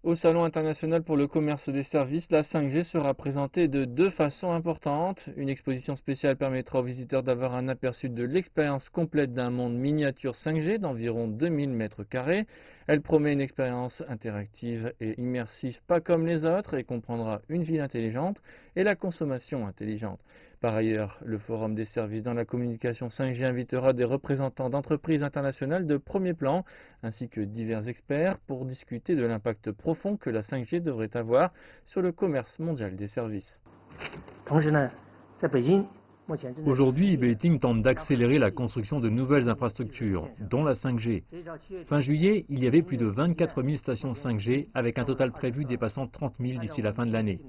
Au Salon international pour le commerce des services, la 5G sera présentée de deux façons importantes. Une exposition spéciale permettra aux visiteurs d'avoir un aperçu de l'expérience complète d'un monde miniature 5G d'environ 2000 mètres carrés. Elle promet une expérience interactive et immersive pas comme les autres et comprendra une ville intelligente et la consommation intelligente. Par ailleurs, le Forum des services dans la communication 5G invitera des représentants d'entreprises internationales de premier plan ainsi que divers experts pour discuter de l'impact profond que la 5G devrait avoir sur le commerce mondial des services. Aujourd'hui, Beijing tente d'accélérer la construction de nouvelles infrastructures, dont la 5G. Fin juillet, il y avait plus de 24 000 stations 5G, avec un total prévu dépassant 30 000 d'ici la fin de l'année.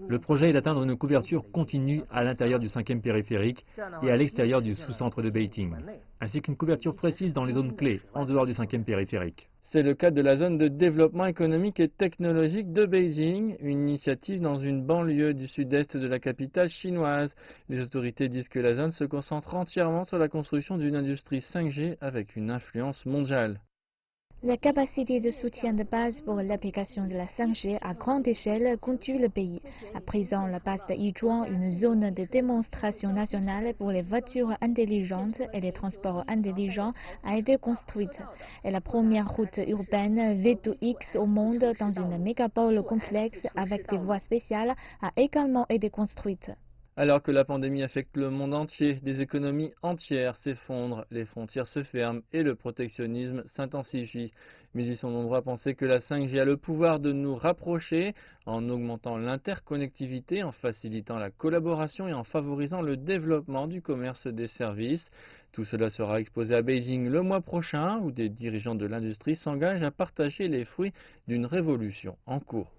Le projet est d'atteindre une couverture continue à l'intérieur du 5e périphérique et à l'extérieur du sous-centre de Beijing, ainsi qu'une couverture précise dans les zones clés, en dehors du 5e périphérique. C'est le cas de la zone de développement économique et technologique de Beijing, une initiative dans une banlieue du sud-est de la capitale chinoise. Les autorités disent que la zone se concentre entièrement sur la construction d'une industrie 5G avec une influence mondiale. La capacité de soutien de base pour l'application de la 5G à grande échelle conduit le pays. À présent, la base de Yizhuang, une zone de démonstration nationale pour les voitures intelligentes et les transports intelligents, a été construite. Et la première route urbaine V2X au monde dans une mégapole complexe avec des voies spéciales a également été construite. Alors que la pandémie affecte le monde entier, des économies entières s'effondrent, les frontières se ferment et le protectionnisme s'intensifie. Mais ils sont nombreux à penser que la 5G a le pouvoir de nous rapprocher en augmentant l'interconnectivité, en facilitant la collaboration et en favorisant le développement du commerce des services. Tout cela sera exposé à Beijing le mois prochain où des dirigeants de l'industrie s'engagent à partager les fruits d'une révolution en cours.